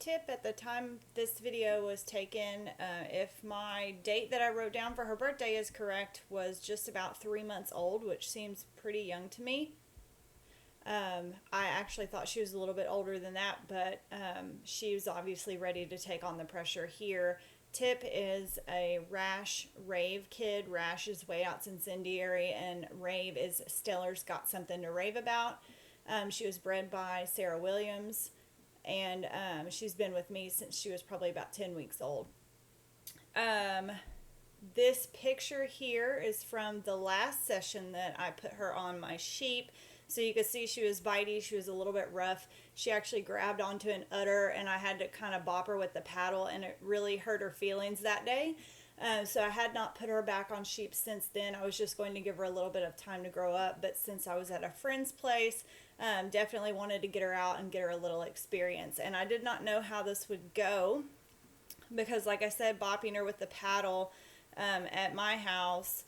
tip at the time this video was taken, if my date that I wrote down for her birthday is correct, was just about 3 months old, which seems pretty young to me. I actually thought she was a little bit older than that, but she was obviously ready to take on the pressure here. Tip is a Rash Rave kid. Rash is way out's incendiary, and Rave is Stellar's got something to rave about. She was bred by Sarah Williams, and she's been with me since she was probably about 10 weeks old. This picture here is from the last session that I put her on my sheep. So you can see she was bitey, she was a little bit rough. She actually grabbed onto an udder, and I had to kind of bop her with the paddle, and it really hurt her feelings that day. So I had not put her back on sheep since then. I was just going to give her a little bit of time to grow up, but since I was at a friend's place, definitely wanted to get her out and get her a little experience. And I did not know how this would go because, like I said, bopping her with the paddle at my house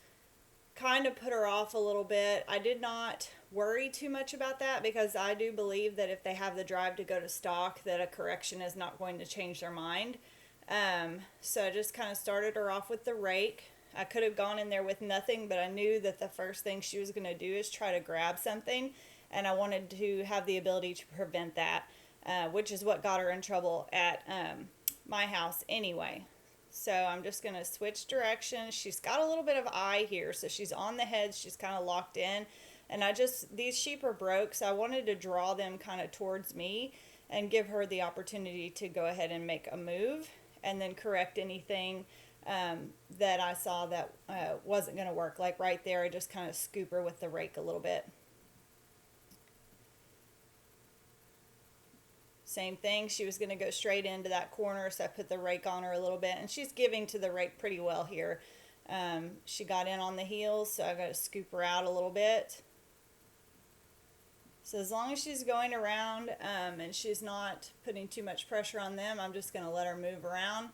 kind of put her off a little bit. I did not worry too much about that because I do believe that if they have the drive to go to stock, that a correction is not going to change their mind. So I just kind of started her off with the rake. I could have gone in there with nothing, but I knew that the first thing she was going to do is try to grab something, and I wanted to have the ability to prevent that, which is what got her in trouble at my house anyway. So I'm just going to switch directions. She's got a little bit of eye here, so she's on the head. She's kind of locked in. And these sheep are broke, so I wanted to draw them kind of towards me and give her the opportunity to go ahead and make a move and then correct anything that I saw that wasn't going to work. Like right there, I just kind of scoop her with the rake a little bit. Same thing, she was going to go straight into that corner, so I put the rake on her a little bit, and she's giving to the rake pretty well here. She got in on the heels, so I got to scoop her out a little bit. So as long as she's going around and she's not putting too much pressure on them, I'm just going to let her move around,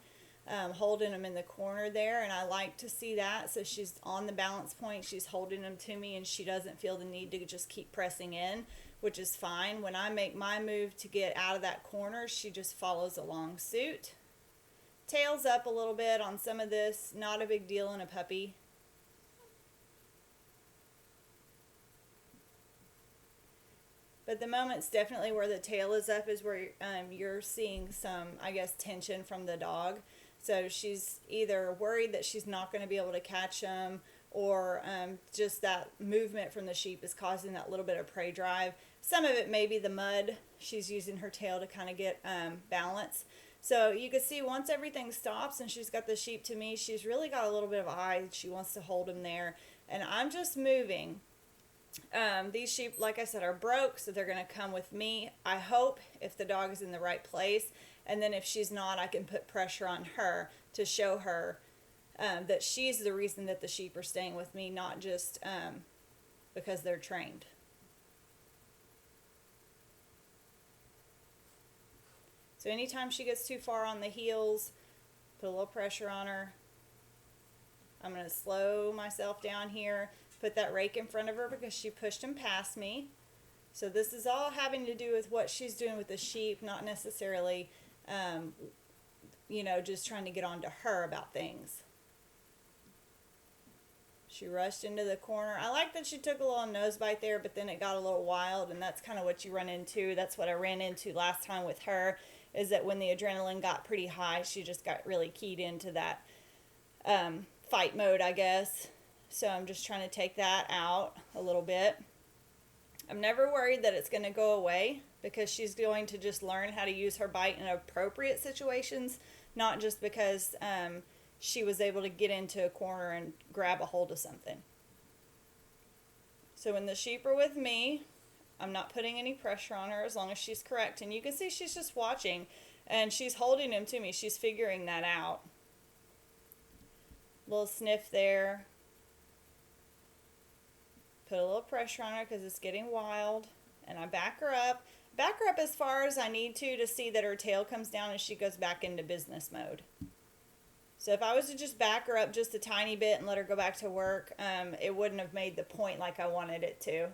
holding them in the corner there, and I like to see that. So she's on the balance point, she's holding them to me, and she doesn't feel the need to just keep pressing in, which is fine. When I make my move to get out of that corner, she just follows along suit. Tails up a little bit on some of this, not a big deal in a puppy. But the moments definitely where the tail is up is where you're seeing some, I guess, tension from the dog. So she's either worried that she's not going to be able to catch them, or just that movement from the sheep is causing that little bit of prey drive. Some of it may be the mud. She's using her tail to kind of get balance. So you can see once everything stops and she's got the sheep to me, she's really got a little bit of eye. She wants to hold him there. And I'm just moving. These sheep, like I said, are broke, so they're going to come with me. I hope if the dog is in the right place. And then if she's not, I can put pressure on her to show her that she's the reason that the sheep are staying with me, not just because they're trained. So anytime she gets too far on the heels, put a little pressure on her. I'm going to slow myself down here, put that rake in front of her because she pushed him past me. So this is all having to do with what she's doing with the sheep, not necessarily, just trying to get on to her about things. She rushed into the corner. I like that she took a little nose bite there, but then it got a little wild, and that's kind of what you run into. That's what I ran into last time with her, is that when the adrenaline got pretty high, she just got really keyed into that fight mode, I guess. So I'm just trying to take that out a little bit. I'm never worried that it's going to go away because she's going to just learn how to use her bite in appropriate situations, not just because she was able to get into a corner and grab a hold of something. So when the sheep are with me, I'm not putting any pressure on her as long as she's correct. And you can see she's just watching and she's holding him to me. She's figuring that out. Little sniff there. Put a little pressure on her because it's getting wild. And I back her up. Back her up as far as I need to see that her tail comes down and she goes back into business mode. So if I was to just back her up just a tiny bit and let her go back to work, it wouldn't have made the point like I wanted it to.